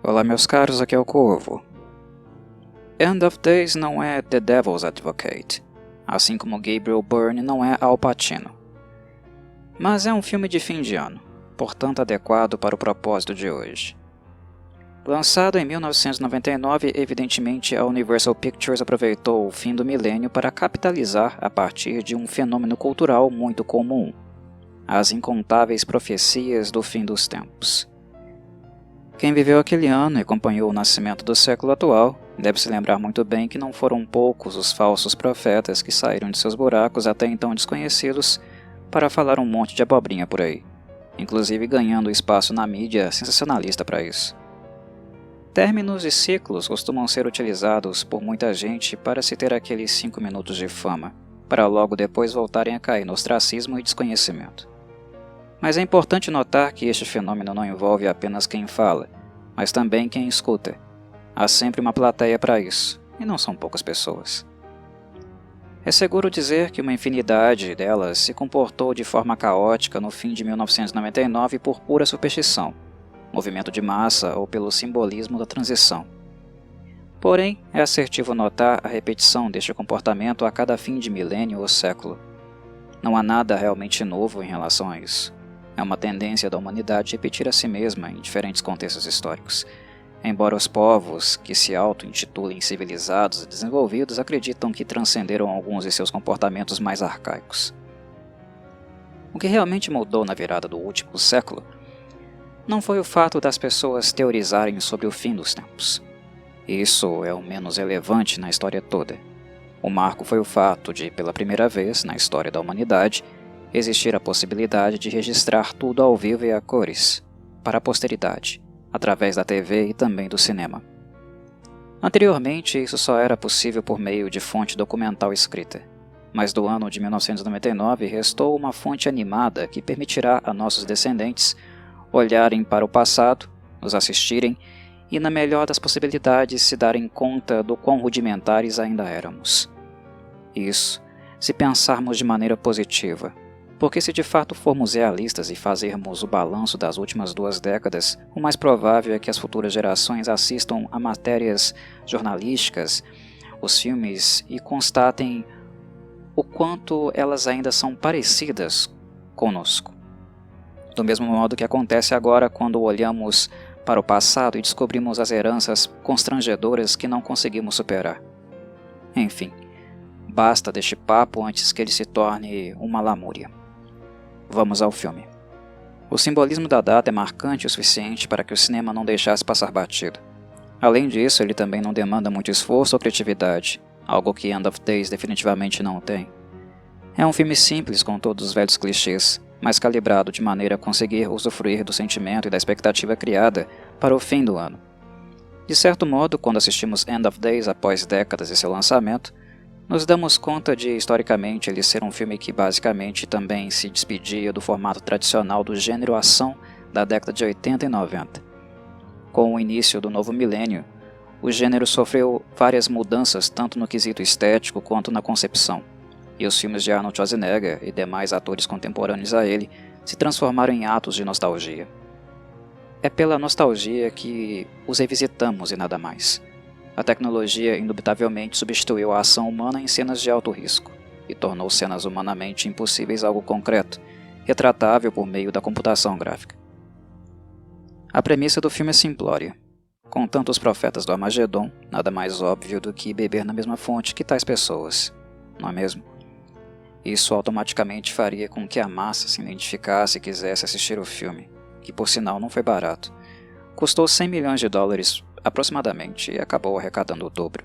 Olá meus caros, aqui é o Corvo. End of Days não é The Devil's Advocate, assim como Gabriel Byrne não é Al Pacino. Mas é um filme de fim de ano, portanto adequado para o propósito de hoje. Lançado em 1999, evidentemente a Universal Pictures aproveitou o fim do milênio para capitalizar a partir de um fenômeno cultural muito comum, as incontáveis profecias do fim dos tempos. Quem viveu aquele ano e acompanhou o nascimento do século atual deve se lembrar muito bem que não foram poucos os falsos profetas que saíram de seus buracos até então desconhecidos para falar um monte de abobrinha por aí, inclusive ganhando espaço na mídia sensacionalista para isso. Términos e ciclos costumam ser utilizados por muita gente para se ter aqueles 5 minutos de fama, para logo depois voltarem a cair no ostracismo e desconhecimento. Mas é importante notar que este fenômeno não envolve apenas quem fala, mas também quem escuta. Há sempre uma plateia para isso, e não são poucas pessoas. É seguro dizer que uma infinidade delas se comportou de forma caótica no fim de 1999 por pura superstição, movimento de massa ou pelo simbolismo da transição. Porém, é assertivo notar a repetição deste comportamento a cada fim de milênio ou século. Não há nada realmente novo em relação a isso. É uma tendência da humanidade repetir a si mesma em diferentes contextos históricos, embora os povos que se auto-intitulem civilizados e desenvolvidos acreditam que transcenderam alguns de seus comportamentos mais arcaicos. O que realmente mudou na virada do último século não foi o fato das pessoas teorizarem sobre o fim dos tempos. Isso é o menos relevante na história toda. O marco foi o fato de, pela primeira vez na história da humanidade, existir a possibilidade de registrar tudo ao vivo e a cores, para a posteridade, através da TV e também do cinema. Anteriormente, isso só era possível por meio de fonte documental escrita, mas do ano de 1999 restou uma fonte animada que permitirá a nossos descendentes olharem para o passado, nos assistirem e, na melhor das possibilidades, se darem conta do quão rudimentares ainda éramos. Isso, se pensarmos de maneira positiva, porque se de fato formos realistas e fazermos o balanço das últimas 2 décadas, o mais provável é que as futuras gerações assistam a matérias jornalísticas, os filmes e constatem o quanto elas ainda são parecidas conosco. Do mesmo modo que acontece agora quando olhamos para o passado e descobrimos as heranças constrangedoras que não conseguimos superar. Enfim, basta deste papo antes que ele se torne uma lamúria. Vamos ao filme. O simbolismo da data é marcante o suficiente para que o cinema não deixasse passar batido. Além disso, ele também não demanda muito esforço ou criatividade, algo que End of Days definitivamente não tem. É um filme simples com todos os velhos clichês, mas calibrado de maneira a conseguir usufruir do sentimento e da expectativa criada para o fim do ano. De certo modo, quando assistimos End of Days após décadas de seu lançamento, nos damos conta de, historicamente, ele ser um filme que basicamente também se despedia do formato tradicional do gênero ação da década de 80 e 90. Com o início do novo milênio, o gênero sofreu várias mudanças tanto no quesito estético quanto na concepção, e os filmes de Arnold Schwarzenegger e demais atores contemporâneos a ele se transformaram em atos de nostalgia. É pela nostalgia que os revisitamos e nada mais. A tecnologia indubitavelmente substituiu a ação humana em cenas de alto risco e tornou cenas humanamente impossíveis algo concreto, retratável por meio da computação gráfica. A premissa do filme é simplória. Com tantos profetas do Armagedon, nada mais óbvio do que beber na mesma fonte que tais pessoas, não é mesmo? Isso automaticamente faria com que a massa se identificasse e quisesse assistir o filme, que por sinal não foi barato. Custou $100 milhões aproximadamente e acabou arrecadando o dobro.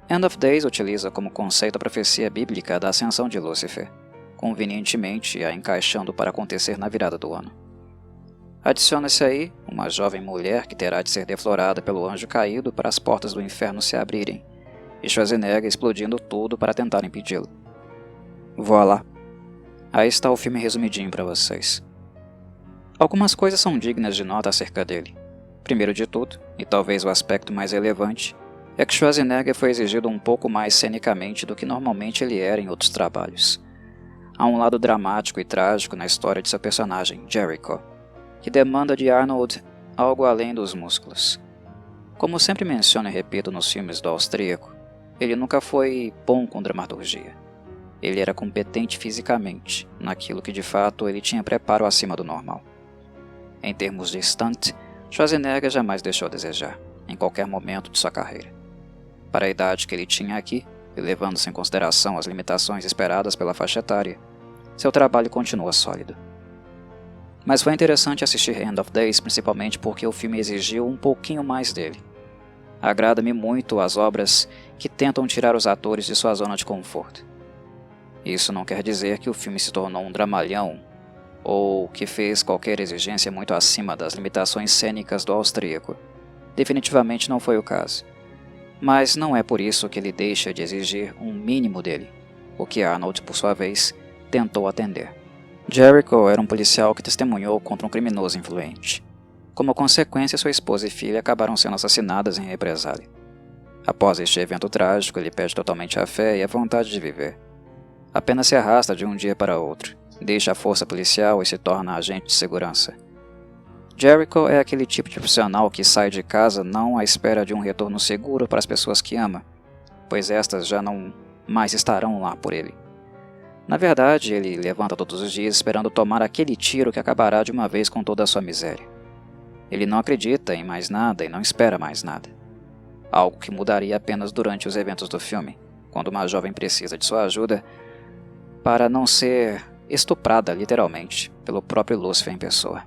End of Days utiliza como conceito a profecia bíblica da ascensão de Lúcifer, convenientemente a encaixando para acontecer na virada do ano. Adiciona-se aí uma jovem mulher que terá de ser deflorada pelo anjo caído para as portas do inferno se abrirem, e Schwarzenegger explodindo tudo para tentar impedi-lo. Voilá! Aí está o filme resumidinho para vocês. Algumas coisas são dignas de nota acerca dele. Primeiro de tudo, e talvez o aspecto mais relevante, é que Schwarzenegger foi exigido um pouco mais cenicamente do que normalmente ele era em outros trabalhos. Há um lado dramático e trágico na história de seu personagem, Jericho, que demanda de Arnold algo além dos músculos. Como sempre menciono e repito nos filmes do austríaco, ele nunca foi bom com dramaturgia. Ele era competente fisicamente, naquilo que de fato ele tinha preparo acima do normal. Em termos de stunt, Schwarzenegger jamais deixou a desejar, em qualquer momento de sua carreira. Para a idade que ele tinha aqui, e levando-se em consideração as limitações esperadas pela faixa etária, seu trabalho continua sólido. Mas foi interessante assistir End of Days principalmente porque o filme exigiu um pouquinho mais dele. Agrada-me muito as obras que tentam tirar os atores de sua zona de conforto. Isso não quer dizer que o filme se tornou um dramalhão ou que fez qualquer exigência muito acima das limitações cênicas do austríaco. Definitivamente não foi o caso. Mas não é por isso que ele deixa de exigir um mínimo dele, o que Arnold, por sua vez, tentou atender. Jericho era um policial que testemunhou contra um criminoso influente. Como consequência, sua esposa e filha acabaram sendo assassinadas em represália. Após este evento trágico, ele perde totalmente a fé e a vontade de viver. Apenas se arrasta de um dia para outro, deixa a força policial e se torna agente de segurança. Jericho é aquele tipo de profissional que sai de casa não à espera de um retorno seguro para as pessoas que ama, pois estas já não mais estarão lá por ele. Na verdade, ele levanta todos os dias esperando tomar aquele tiro que acabará de uma vez com toda a sua miséria. Ele não acredita em mais nada e não espera mais nada. Algo que mudaria apenas durante os eventos do filme, quando uma jovem precisa de sua ajuda para não ser estuprada literalmente pelo próprio Lucifer em pessoa.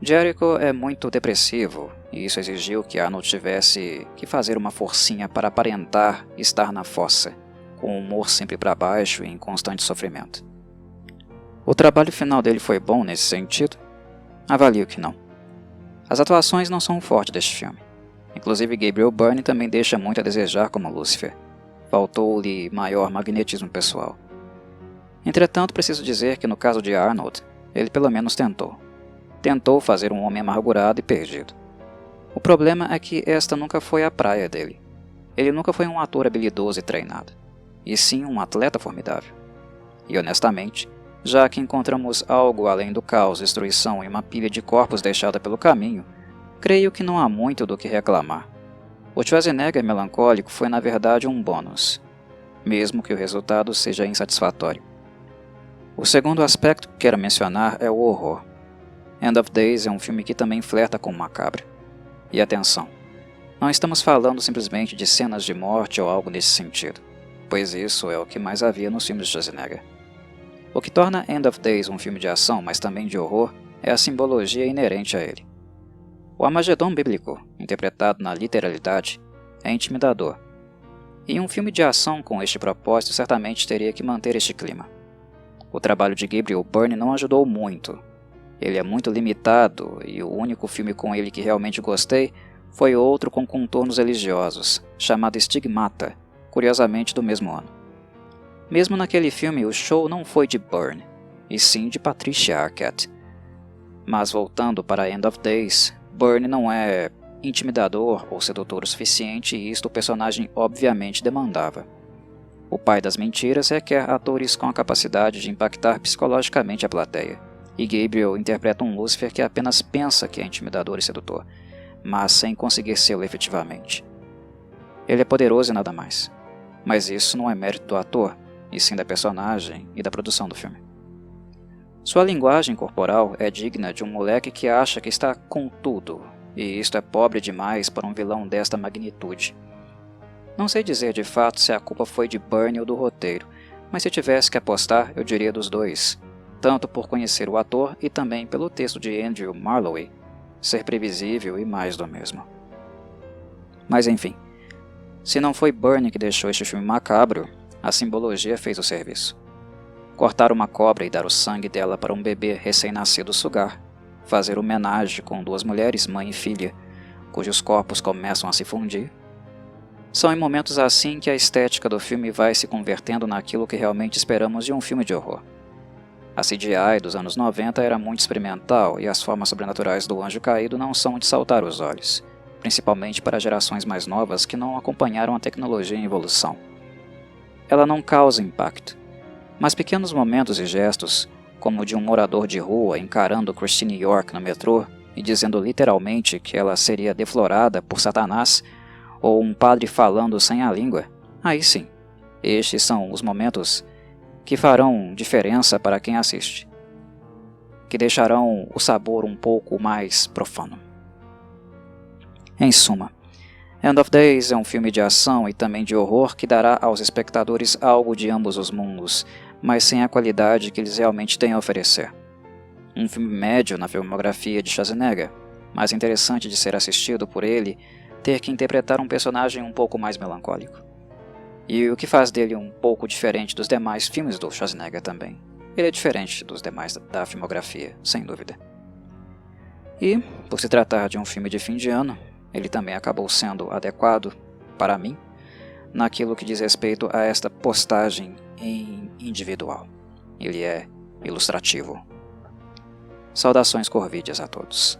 Jericho é muito depressivo e isso exigiu que Arnold tivesse que fazer uma forcinha para aparentar estar na fossa, com o humor sempre para baixo e em constante sofrimento. O trabalho final dele foi bom nesse sentido? Avalio que não. As atuações não são o forte deste filme. Inclusive Gabriel Byrne também deixa muito a desejar como Lucifer. Faltou-lhe maior magnetismo pessoal. Entretanto, preciso dizer que no caso de Arnold, ele pelo menos tentou. Tentou fazer um homem amargurado e perdido. O problema é que esta nunca foi a praia dele. Ele nunca foi um ator habilidoso e treinado, e sim um atleta formidável. E honestamente, já que encontramos algo além do caos, destruição e uma pilha de corpos deixada pelo caminho, creio que não há muito do que reclamar. O Schwarzenegger melancólico foi na verdade um bônus, mesmo que o resultado seja insatisfatório. O segundo aspecto que quero mencionar é o horror. End of Days é um filme que também flerta com o macabro. E atenção, não estamos falando simplesmente de cenas de morte ou algo nesse sentido, pois isso é o que mais havia nos filmes de Schwarzenegger. O que torna End of Days um filme de ação, mas também de horror, é a simbologia inerente a ele. O Armagedon bíblico, interpretado na literalidade, é intimidador. E um filme de ação com este propósito certamente teria que manter este clima. O trabalho de Gabriel Byrne não ajudou muito. Ele é muito limitado e o único filme com ele que realmente gostei foi outro com contornos religiosos, chamado Stigmata, curiosamente do mesmo ano. Mesmo naquele filme, o show não foi de Byrne, e sim de Patricia Arquette. Mas voltando para End of Days, Byrne não é intimidador ou sedutor o suficiente e isto o personagem obviamente demandava. O pai das mentiras requer atores com a capacidade de impactar psicologicamente a plateia. E Gabriel interpreta um Lucifer que apenas pensa que é intimidador e sedutor, mas sem conseguir sê-lo efetivamente. Ele é poderoso e nada mais, mas isso não é mérito do ator, e sim da personagem e da produção do filme. Sua linguagem corporal é digna de um moleque que acha que está com tudo, e isto é pobre demais para um vilão desta magnitude. Não sei dizer de fato se a culpa foi de Byrne ou do roteiro, mas se tivesse que apostar, eu diria dos dois, tanto por conhecer o ator e também pelo texto de Andrew Marlowe, ser previsível e mais do mesmo. Mas enfim, se não foi Byrne que deixou este filme macabro, a simbologia fez o serviço. Cortar uma cobra e dar o sangue dela para um bebê recém-nascido sugar, fazer homenagem com duas mulheres, mãe e filha, cujos corpos começam a se fundir. São em momentos assim que a estética do filme vai se convertendo naquilo que realmente esperamos de um filme de horror. A CGI dos anos 90 era muito experimental e as formas sobrenaturais do anjo caído não são de saltar os olhos, principalmente para gerações mais novas que não acompanharam a tecnologia em evolução. Ela não causa impacto, mas pequenos momentos e gestos, como o de um morador de rua encarando Christine York no metrô e dizendo literalmente que ela seria deflorada por Satanás, ou um padre falando sem a língua, aí sim, estes são os momentos que farão diferença para quem assiste, que deixarão o sabor um pouco mais profano. Em suma, End of Days é um filme de ação e também de horror que dará aos espectadores algo de ambos os mundos, mas sem a qualidade que eles realmente têm a oferecer. Um filme médio na filmografia de Schwarzenegger, mas interessante de ser assistido por ele ter que interpretar um personagem um pouco mais melancólico. E o que faz dele um pouco diferente dos demais filmes do Schwarzenegger também. Ele é diferente dos demais da filmografia, sem dúvida. E, por se tratar de um filme de fim de ano, ele também acabou sendo adequado, para mim, naquilo que diz respeito a esta postagem em individual. Ele é ilustrativo. Saudações corvídeas a todos.